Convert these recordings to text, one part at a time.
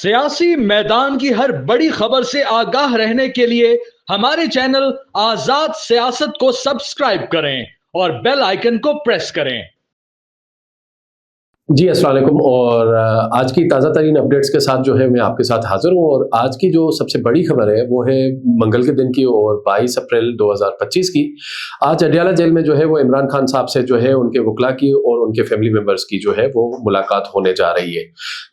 सियासी मैदान की हर बड़ी खबर से आगाह रहने के लिए हमारे चैनल आजाद सियासत को सब्सक्राइब करें और बेल आइकन को प्रेस करें। जी, अस्सलाम वालेकुम। और आज की ताज़ा तरीन अपडेट्स के साथ जो है मैं आपके साथ हाज़िर हूँ। और आज की जो सबसे बड़ी खबर है वो है मंगल के दिन की और 22 अप्रैल 2025 की। आज अडयाला जेल में जो है वो इमरान खान साहब से जो है उनके वकला की और उनके फैमिली मेंबर्स की जो है वो मुलाकात होने जा रही है।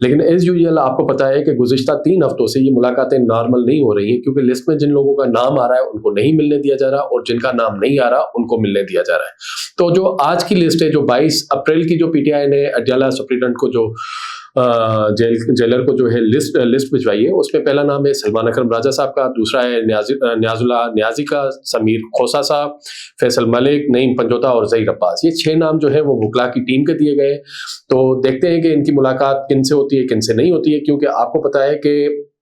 लेकिन एज़ यूजुअल आपको पता है कि गुज़िश्ता 3 हफ्तों से ये मुलाकातें नॉर्मल नहीं हो रही हैं, क्योंकि लिस्ट में जिन लोगों का नाम आ रहा है उनको नहीं मिलने दिया जा रहा और जिनका नाम नहीं आ रहा उनको मिलने दिया जा रहा है। तो जो आज की लिस्ट है, जो 22 अप्रैल की जो पीटीआई ने अडयाला सुप्रीटेंडेंट को जो जेलर को जो है लिस्ट भिजवाई है, उसमें पहला नाम है सलमान अकरम राजा साहब का, दूसरा है न्याजुल्लाह न्याजी का, समीर खोसा साहब, फैसल मलिक, नईम पंजोता और ज़हीर अब्बास। ये 6 नाम जो है वो वकला की टीम के दिए गए। तो देखते हैं कि इनकी मुलाकात किन से होती है किन से नहीं होती है, क्योंकि आपको पता है कि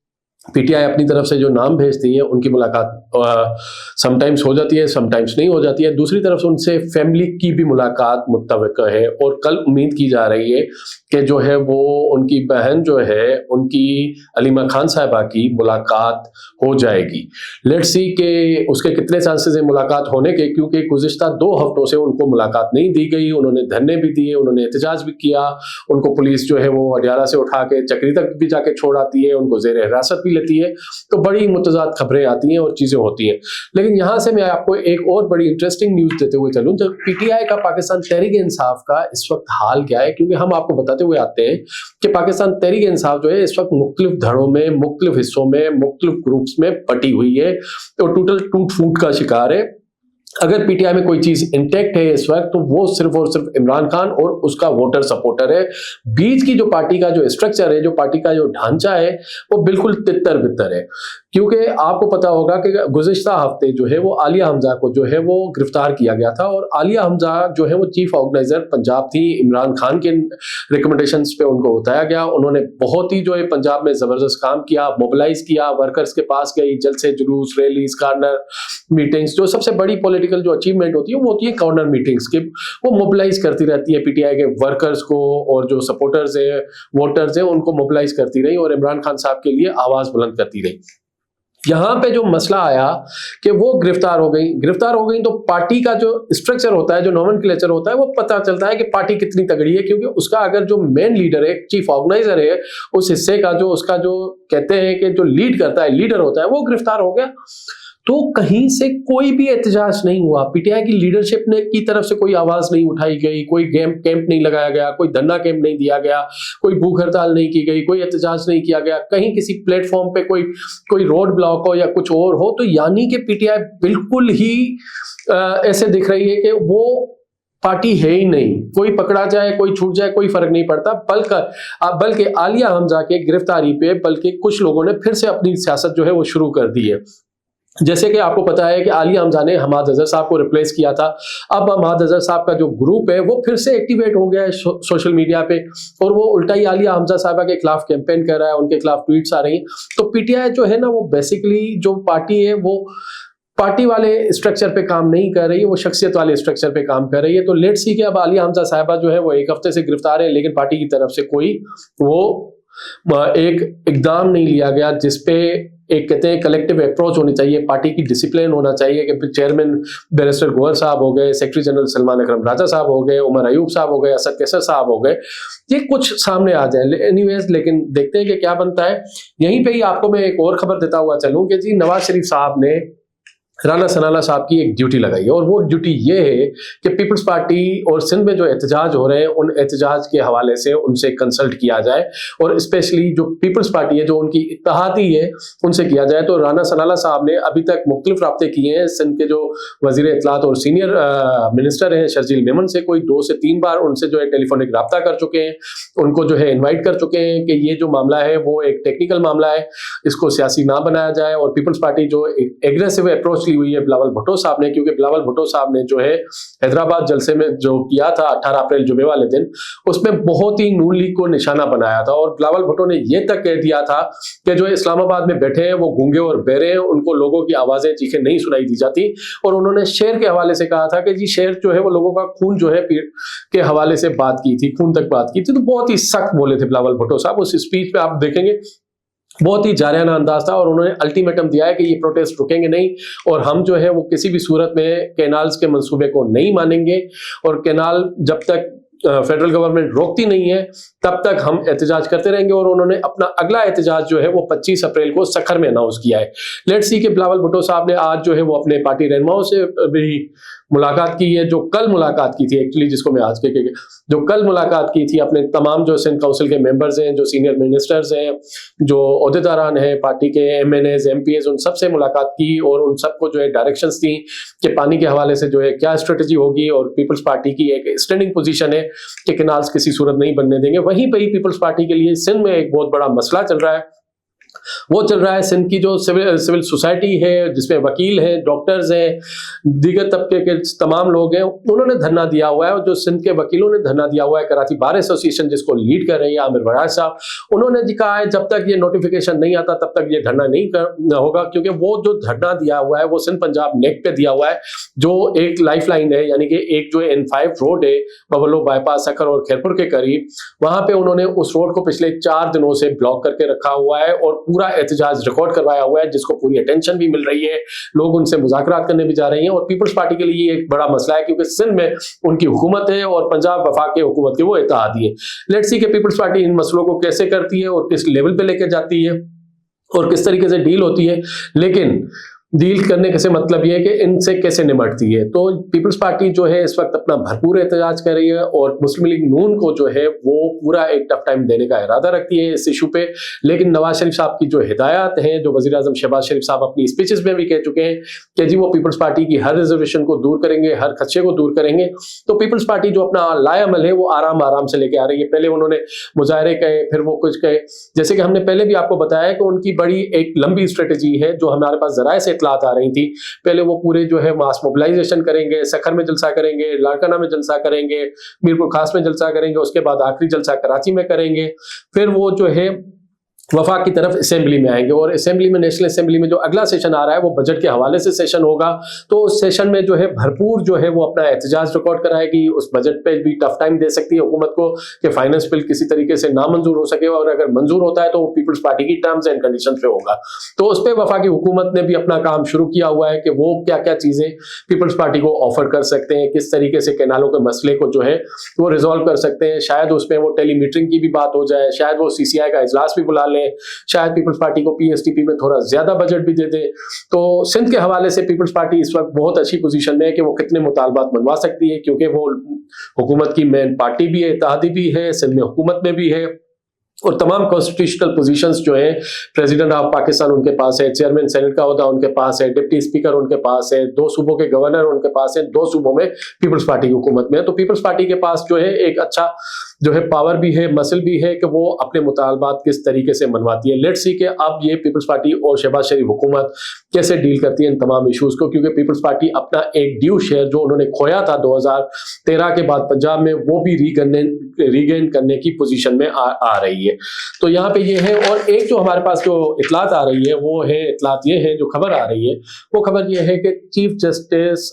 पीटीआई अपनी तरफ से जो नाम भेजती है उनकी मुलाकात समटाइम्स हो जाती है, समटाइम्स नहीं हो जाती है। दूसरी तरफ से उनसे फैमिली की भी मुलाकात मुत्तवक्का है और कल उम्मीद की जा रही है कि जो है वो उनकी बहन जो है उनकी अलीमा खान साहिबा की मुलाकात हो जाएगी। लेट्स सी के उसके कितने चांसेस हैं मुलाकात होने के, क्योंकि गुज़िश्ता 2 हफ्तों से उनको मुलाकात नहीं दी गई। उन्होंने धरने भी दिए, उन्होंने एहतजाज भी किया, उनको पुलिस जो है वो अडयाला से उठा के चक्री तक भी जाके छोड़ आती है, उनको ज़ेर हिरासत भी लेती है। तो बड़ी मुतज़ाद खबरें आती हैं और चीज़ें होती हैं। लेकिन यहाँ से मैं आपको एक और बड़ी इंटरेस्टिंग न्यूज़ देते हुए चलूँ, तो पीटीआई का पाकिस्तान तहरीक इंसाफ का इस वक्त हाल क्या है, क्योंकि हम आपको बताते हुए आते हैं कि पाकिस्तान तहरीक इंसाफ जो है इस वक्त मुख्तलिफ धड़ों में, मुख्तलिफ हिस्सों में, मुख्तलिफ ग्रुप्स में बटी हुई है और टोटल टूट फूट का शिकार है। अगर पीटीआई में कोई चीज इंटैक्ट है इस वक्त, तो वो सिर्फ और सिर्फ इमरान खान और उसका वोटर सपोर्टर है। बीच की जो पार्टी का जो स्ट्रक्चर है, जो पार्टी का जो ढांचा है, वो बिल्कुल तितर बितर है। क्योंकि आपको पता होगा कि गुज़िश्ता हफ्ते जो है वो आलिया हमजा को जो है वो गिरफ्तार किया गया था, और आलिया हमजा जो है वो चीफ ऑर्गेनाइजर पंजाब थी। इमरान खान के रिकमेंडेशंस पे उनको उठाया गया। उन्होंने बहुत ही जो है पंजाब में जबरदस्त काम किया, मोबिलाइज किया, वर्कर्स के पास गई, जलसे जुलूस, रैलीज, कॉर्नर मीटिंग्स। जो सबसे बड़ी पॉलिटिकल जो अचीवमेंट होती है वो होती है कॉर्नर मीटिंग्स की। वो मोबिलाइज करती रहती है पीटीआई के वर्कर्स को, और जो सपोर्टर्स है, वोटर्स है, उनको मोबिलाइज करती रही और इमरान खान साहब के लिए आवाज बुलंद करती रही। यहां पे जो मसला आया कि वो गिरफ्तार हो गई, तो पार्टी का जो स्ट्रक्चर होता है, जो नॉमेनक्लेचर होता है, वो पता चलता है कि पार्टी कितनी तगड़ी है। क्योंकि उसका अगर जो मेन लीडर है, चीफ ऑर्गेनाइजर है, उस हिस्से का जो उसका जो कहते हैं कि जो लीड करता है, लीडर होता है, वो गिरफ्तार हो गया, तो कहीं से कोई भी एहतजाज नहीं हुआ। पीटीआई की लीडरशिप ने की तरफ से कोई आवाज नहीं उठाई गई, कोई कैंप नहीं लगाया गया, कोई धरना कैंप नहीं दिया गया, कोई भूख हड़ताल नहीं की गई, कोई एहतजाज नहीं किया गया, कहीं किसी प्लेटफॉर्म पे कोई रोड ब्लॉक हो या कुछ और हो। तो यानी कि पीटीआई बिल्कुल ही ऐसे दिख रही है कि वो पार्टी है ही नहीं। कोई पकड़ा जाए, कोई छूट जाए, कोई फर्क नहीं पड़ता। बल्कि आलिया हमजा के गिरफ्तारी पे बल्कि कुछ लोगों ने फिर से अपनी सियासत जो है वो शुरू कर दी है। जैसे कि आपको पता है कि आलिया हमजा ने हमाद अजहर साहब को रिप्लेस किया था। अब हमाद अजहर साहब का जो ग्रुप है वो फिर से एक्टिवेट हो गया है सोशल मीडिया पे, और वो उल्टा ही आलिया हमजा साहबा के खिलाफ कैंपेन कर रहा है, उनके खिलाफ ट्वीट्स आ रही हैं। तो पीटीआई जो है ना, वो बेसिकली जो पार्टी है वो पार्टी वाले स्ट्रक्चर पे काम नहीं कर रही है, वो शख्सियत वाले स्ट्रक्चर पे काम कर रही है। तो लेट्स सी कि अब आलिया हमजा साहबा जो है वो 1 हफ्ते से गिरफ्तार है, लेकिन पार्टी की तरफ से कोई वो एक इकदाम नहीं लिया गया जिसपे एक कहते हैं कलेक्टिव अप्रोच होनी चाहिए, पार्टी की डिसिप्लिन होना चाहिए कि चेयरमैन बैरिस्टर गोहर साहब हो गए, सेक्रेटरी जनरल सलमान अकरम राजा साहब हो गए, उमर अयूब साहब हो गए, असद कैसर साहब हो गए, ये कुछ सामने आ जाए। एनीवेज, लेकिन देखते हैं कि क्या बनता है। यहीं पे ही आपको मैं एक और खबर देता हुआ चलूं कि जी नवाज शरीफ साहब ने राना सनाला साहब की एक ड्यूटी लगाई है, और वो ड्यूटी ये है कि पीपल्स पार्टी और सिंध में जो एहतजाज हो रहे हैं उन एहतजाज के हवाले से उनसे कंसल्ट किया जाए, और स्पेशली जो पीपल्स पार्टी है, जो उनकी इत्तेहादी है, उनसे किया जाए। तो राना सनाला साहब ने अभी तक मुख्तलिफ राब्ते किए हैं सिंध के जो वजीर इत्तलात और सीनियर मिनिस्टर हैं शर्जील मेमन से, कोई 2 से 3 बार उनसे जो है टेलीफोनिक रब्ता कर चुके हैं, उनको जो है इन्वाइट कर चुके हैं कि ये जो मामला है वो एक टेक्निकल मामला है, इसको सियासी ना बनाया जाए। और पीपल्स पार्टी जो एग्रेसिव अप्रोच ली हुई है बिलावल भुट्टो साहब ने, क्योंकि बिलावल भुट्टो साहब ने जो है हैदराबाद जलसे में जो किया था 18 अप्रैल जुमे वाले दिन, उसमें बहुत ही नून लीग को निशाना बनाया था। और बिलावल भुट्टो ने यह तक कह दिया था कि जो इस्लामाबाद में बैठे हैं वो गूंगे और बहरे हैं, उनको लोगों की आवाजें चीखें नहीं सुनाई दी जाती। और उन्होंने शेर के हवाले से कहा था कि जी शेर जो है वो लोगों का खून जो है के हवाले से बात की थी, खून तक बात की थी। तो बहुत ही सख्त बोले थे बिलावल भुट्टो साहब। उस स्पीच में आप देखेंगे बहुत ही जारियाना अंदाज था और उन्होंने अल्टीमेटम दिया है कि ये प्रोटेस्ट रुकेंगे नहीं और हम जो है वो किसी भी सूरत में कैनाल्स के मंसूबे को नहीं मानेंगे और कैनाल जब तक फेडरल गवर्नमेंट रोकती नहीं है तब तक हम एहतजाज करते रहेंगे। और उन्होंने अपना अगला एहतजाज जो है वो 25 अप्रैल को सखर में अनाउंस किया है। लेट्स सी कि बिलावल भुट्टो साहब ने आज जो है वो अपने पार्टी रहनुमाओं से भी मुलाकात की है, जो कल मुलाकात की थी एक्चुअली, जिसको मैं आज के जो कल मुलाकात की थी अपने तमाम जो सिंध काउंसिल के मेंबर्स हैं, जो सीनियर मिनिस्टर्स हैं, जो ओहदेदारान हैं पार्टी के, एमएनएज एमपीएज, उन सबसे मुलाकात की और उन सबको जो है डायरेक्शंस दी कि पानी के हवाले से जो है क्या स्ट्रेटजी होगी। और पीपल्स पार्टी की एक स्टैंडिंग पोजीशन है कि कैनाल्स किसी सूरत नहीं बनने देंगे। वहीं पर ही पीपल्स पार्टी के लिए सिंध में एक बहुत बड़ा मसला चल रहा है, वो चल रहा है सिंध की जो सिविल सोसाइटी है, जिसमें वकील हैं, डॉक्टर्स हैं, दीगर तबके के तमाम लोग हैं, उन्होंने धरना दिया हुआ है। और जो सिंध के वकीलों ने धरना दिया हुआ है, कराची बार एसोसिएशन जिसको लीड कर रही है आमिर वराज साहब, उन्होंने कहा है जब तक ये नोटिफिकेशन नहीं आता तब तक ये धरना नहीं होगा, क्योंकि वो जो धरना दिया हुआ है वो सिंध पंजाब नेक पे दिया हुआ है, जो एक लाइफ लाइन है, यानी कि एक जो N5 रोड है बबलो बाईपास सखर और खैरपुर के करीब, वहां पे उन्होंने उस रोड को पिछले 4 दिनों से ब्लॉक करके रखा हुआ है और पूरा एहतजाज रिकॉर्ड करवाया हुआ है, जिसको पूरी अटेंशन भी मिल रही है, लोग उनसे मुज़ाकरात करने भी जा रहे हैं। और पीपल्स पार्टी के लिए एक बड़ा मसला है क्योंकि सिंध में उनकी हुकूमत है और पंजाब वफाक की हुकूमत के वो इत्तेहादी है। लेट्स सी कि पीपल्स पार्टी इन मसलों को कैसे करती है और किस लेवल पे लेके जाती है और किस तरीके से डील होती है। लेकिन डील करने के से मतलब ये है कि इनसे कैसे निपटती है। तो पीपल्स पार्टी जो है इस वक्त अपना भरपूर एहतजाज कर रही है और मुस्लिम लीग नून को जो है वो पूरा एक टफ टाइम देने का इरादा रखती है इस इशू पे। लेकिन नवाज शरीफ साहब की जो हिदायत है, जो वजीर आजम शहबाज शरीफ साहब अपनी स्पीचेस में भी कह चुके हैं कि जी वो पीपल्स पार्टी की हर रिजर्वेशन को दूर करेंगे, हर खदशे को दूर करेंगे। तो पीपल्स पार्टी जो अपना लाएअमल है वो आराम आराम से लेके आ रही है। पहले उन्होंने मुजाहरे कहे, फिर वो कुछ कहे, जैसे कि हमने पहले भी आपको बताया कि उनकी बड़ी एक लंबी स्ट्रेटेजी है जो हमारे पास जराए से इतलात आ रही थी। पहले वो पूरे जो है मास मोबिलाइजेशन करेंगे, सखर में जलसा करेंगे, लाड़काना में जलसा करेंगे, मीरपुर खास में जलसा करेंगे, उसके बाद आखिरी जलसा कराची में करेंगे, फिर वो जो है वफाक की तरफ असेंबली में आएंगे। और असेंबली में, नेशनल असेंबली में जो अगला सेशन आ रहा है वो बजट के हवाले से सेशन होगा। तो उस सेशन में जो है भरपूर जो है वो अपना एहतजाज रिकॉर्ड कराएगी। उस बजट पे भी टफ टाइम दे सकती है हुकूमत को कि फाइनेंस बिल किसी तरीके से नामंजूर हो सके, और अगर मंजूर होता है तो वो पीपल्स पार्टी की टर्म्स एंड कंडीशंस पे होगा। तो उस पर वफाकी हुकूमत ने भी अपना काम शुरू किया हुआ है कि वो क्या क्या चीजें पीपल्स पार्टी को ऑफर कर सकते हैं, किस तरीके से कैनालों के मसले को जो है वो रिजॉल्व कर सकते हैं। शायद उसमें वो टेलीमीटरिंग की भी बात हो जाए, शायद वो CCI का इजलास भी बुला लें, शायद पीपल्स पार्टी को PSTP में थोड़ा ज्यादा बजट भी दे दे। तो सिंध के हवाले से पीपल्स पार्टी इस वक्त बहुत अच्छी पोजीशन में है कि वो कितने मुतालबात मनवा सकती है, क्योंकि वो हुकूमत की मेन पार्टी भी है, इत्तेहादी भी है, सिंध में हुकूमत में भी है, और तमाम कॉन्स्टिट्यूशनल पोजीशंस जो है, प्रेसिडेंट ऑफ पाकिस्तान उनके पास है, चेयरमैन सेनेट का ओहदा उनके पास है, डिप्टी स्पीकर उनके पास है, 2 सूबों के गवर्नर उनके पास है, 2 सूबों में पीपल्स पार्टी की हुकूमत में है। तो पीपल्स पार्टी के पास जो है एक अच्छा जो है पावर भी है, मसल भी है कि वो अपने मुतालबात किस तरीके से मनवाती है। लेट्स सी कि अब ये पीपल्स पार्टी और शहबाज शरीफ हुकूमत कैसे डील करती है इन तमाम इशूज को, क्योंकि पीपल्स पार्टी अपना एक ड्यू शेयर जो उन्होंने खोया था 2013 के बाद पंजाब में, वो भी रीगेन करने की पोजीशन में आ रही है। तो यहाँ पे ये है। और एक जो हमारे पास जो इतलात आ रही है वो है, इतलात ये है, जो खबर आ रही है वो खबर ये है कि चीफ जस्टिस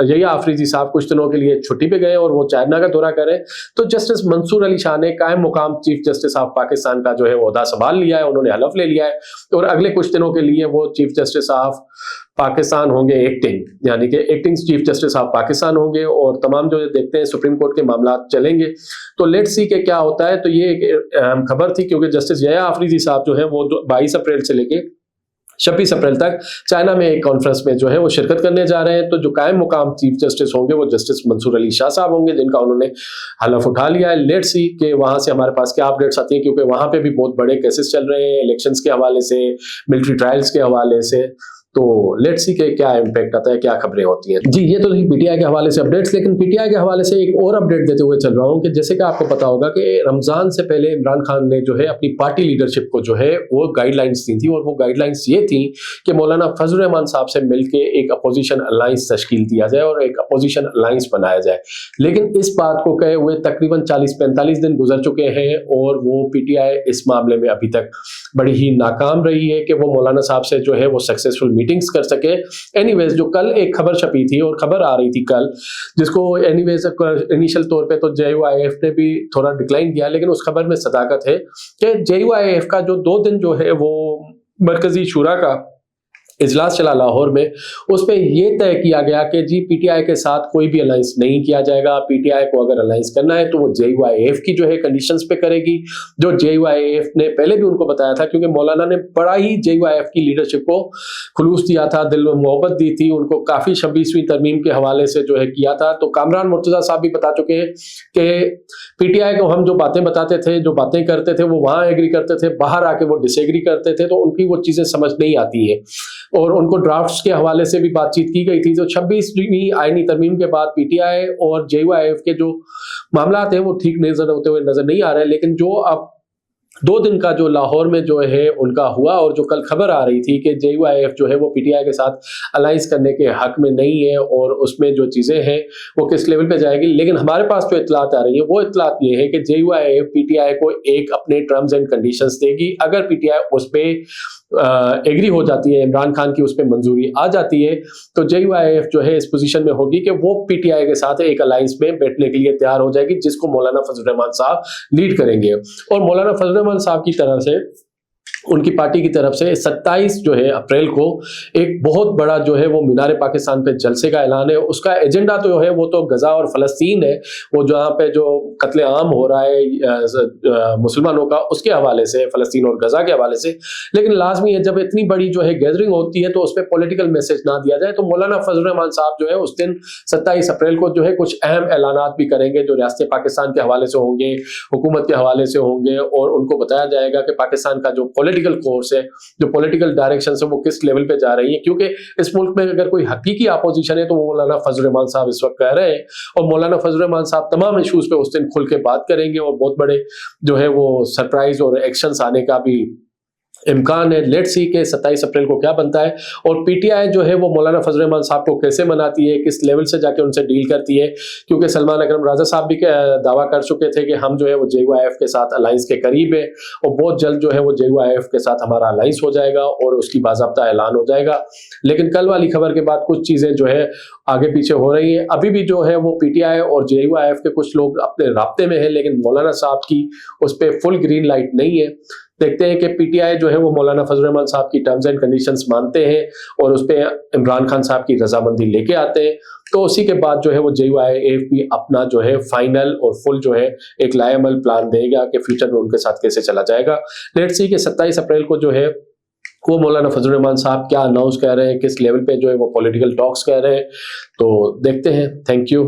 यहिया आफरीदी साहब कुछ दिनों के लिए छुट्टी पे गए और वो चाइना का दौरा करें। तो जस्टिस मंसूर अली शाह ने कायम मुकाम चीफ जस्टिस ऑफ पाकिस्तान का जो है ओहदा संभाल लिया है, उन्होंने हलफ ले लिया है और अगले कुछ दिनों के लिए वो चीफ जस्टिस ऑफ पाकिस्तान होंगे एक्टिंग, यानी कि acting chief justice of Pakistan होंगे और तमाम जो देखते हैं सुप्रीम कोर्ट के मामला चलेंगे। तो लेट्स सी के क्या होता है। तो ये एक अहम खबर थी क्योंकि जस्टिस यहिया आफरीदी साहब जो है वो 22 अप्रैल से लेके 26 अप्रैल तक चाइना में एक कॉन्फ्रेंस में जो है वो शिरकत करने जा रहे हैं। तो जो कायम मुकाम चीफ जस्टिस होंगे वो जस्टिस मंसूर अली शाह साहब होंगे, जिनका उन्होंने हलफ उठा लिया है। लेट्स सी कि वहां से हमारे पास क्या अपडेट्स आती हैं, क्योंकि वहां पे भी बहुत बड़े केसेस चल रहे हैं इलेक्शंस के हवाले से, मिलिट्री ट्रायल्स के हवाले से। तो लेट्स सी के क्या इम्पैक्ट आता है, क्या खबरें होती हैं। जी ये तो थी PTI के हवाले से अपडेट्स, लेकिन PTI के हवाले से एक और अपडेट देते हुए चल रहा हूं कि जैसे कि आपको पता होगा कि रमजान से पहले इमरान खान ने जो है अपनी पार्टी लीडरशिप को जो है वो गाइडलाइंस दी थी, और वो गाइडलाइंस ये थी कि मौलाना फजल रहमान साहब से मिलकर एक अपोजिशन अलायंस तश्कील दिया जाए और एक अपोजिशन अलायंस बनाया जाए। लेकिन इस बात को कहे हुए तकरीबन 40-45 दिन गुजर चुके हैं और वो PTI इस मामले में अभी तक बड़ी ही नाकाम रही है कि वो मौलाना साहब से जो है वो सक्सेसफुल मीटिंग्स कर सके। एनीवेज जो कल एक खबर छपी थी और खबर आ रही थी कल, जिसको एनीवेज इनिशियल तौर पे तो JUIF ने भी थोड़ा डिक्लाइन किया, लेकिन उस खबर में सदाकत है कि JUIF का जो 2 दिन जो है वो मरकजी शूरा का इजलास चला लाहौर में, उस पे ये तय किया गया कि जी PTI के साथ कोई भी अलायंस नहीं किया जाएगा। PTI को अगर अलायंस करना है तो वो JUIF की जो है कंडीशंस पे करेगी, जो JUIF ने पहले भी उनको बताया था, क्योंकि मौलाना ने बड़ा ही JUIF की लीडरशिप को खुलूस दिया था, दिल में मोहब्बत दी थी, उनको काफ़ी 26वीं तरमीम के हवाले से जो है किया था। तो कामरान मुर्तज़ा साहब भी बता चुके हैं कि PTI को हम जो बातें बताते थे, जो बातें करते थे, वो वहाँ एग्री करते थे, बाहर आके वो डिसएग्री करते थे, तो उनकी वो चीज़ें समझ नहीं आती हैं। और उनको ड्राफ्ट्स के हवाले से भी बातचीत की गई थी। जो 26वीं आईनी तरमीम के बाद PTI और JUIF के जो मामला हैं वो ठीक होते हुए नजर नहीं आ रहे, लेकिन जो अब 2 दिन का जो लाहौर में जो है उनका हुआ, और जो कल खबर आ रही थी कि JUIF जो है वो PTI के साथ अलायंस करने के हक में नहीं है, और उसमें जो चीज़ें हैं वो किस लेवल पे जाएगी। लेकिन हमारे पास जो इत्तलात आ रही है वो इत्तलात ये है कि JUIF PTI को एक अपने टर्म्स एंड कंडीशंस देगी। अगर PTI उस पर एग्री हो जाती है, इमरान खान की उस पर मंजूरी आ जाती है, तो JUIF जो है इस पोजीशन में होगी कि वो PTI के साथ एक अलायंस में बैठने के लिए तैयार हो जाएगी, जिसको मौलाना फजल रहमान साहब लीड करेंगे। और मौलाना फजल रहमान साहब की तरफ से, उनकी पार्टी की तरफ से 27 जो है अप्रैल को एक बहुत बड़ा जो है वो मीनार पाकिस्तान पे जलसे का ऐलान है। उसका एजेंडा तो है वो तो गजा और फ़लस्तीन है, वो जहाँ पे जो कत्ले आम हो रहा है मुसलमानों का, उसके हवाले से, फ़लस्तीन और गजा के हवाले से। लेकिन लाजमी है जब इतनी बड़ी जो है गैदरिंग होती है तो उस पर पॉलिटिकल मैसेज ना दिया जाए। तो मौलाना फजल रहमान साहब जो है उस दिन 27 अप्रैल को जो है कुछ अहम ऐलानात भी करेंगे, जो रियासत पाकिस्तान के हवाले से होंगे, हुकूमत के हवाले से होंगे, और उनको बताया जाएगा कि पाकिस्तान का जो पॉलिटिकल कोर्स है, जो पॉलिटिकल डायरेक्शन है, वो किस लेवल पे जा रही है। क्योंकि इस मुल्क में अगर कोई हकीकी अपोजिशन है तो वो मौलाना फजल रहमान साहब इस वक्त कह रहे हैं, और मौलाना फजल रहमान साहब तमाम इशूज पे उस दिन खुल के बात करेंगे, और बहुत बड़े जो है वो सरप्राइज और एक्शंस आने का भी इम्कान है। लेट्स सी के 27 अप्रैल को क्या बनता है, और PTI जो है वो मौलाना फजल रहमान साहब को कैसे मनाती है, किस लेवल से जाके उनसे डील करती है। क्योंकि सलमान अकरम राजा साहब भी दावा कर चुके थे कि हम जो है वो JUIF के साथ अलायंस के करीब है, और बहुत जल्द जो है वो JUIF के साथ हमारा अलायंस हो जाएगा और उसकी बाज़ाब्ता ऐलान हो जाएगा। लेकिन कल वाली खबर के बाद कुछ चीज़ें जो है आगे पीछे हो रही है। अभी भी जो है वो PTI और JUIF के कुछ लोग अपने राब्ते में है, लेकिन मौलाना साहब की उस पर फुल ग्रीन लाइट नहीं है। देखते हैं कि PTI जो है वो मौलाना फजल रहमान साहब की टर्म्स एंड कंडीशंस मानते हैं और उस पर इमरान खान साहब की रजामंदी लेके आते हैं, तो उसी के बाद जो है वो JUIF भी अपना जो है फाइनल और फुल जो है एक लाएमल प्लान देगा कि फ्यूचर में उनके साथ कैसे चला जाएगा। लेट्स सी कि 27 अप्रैल को जो है वो मौलाना फजल रहमान साहब क्या अनाउंस कर रहे हैं, किस लेवल पे जो है वो पॉलिटिकल टॉक्स कर रहे हैं, तो देखते हैं। Thank you.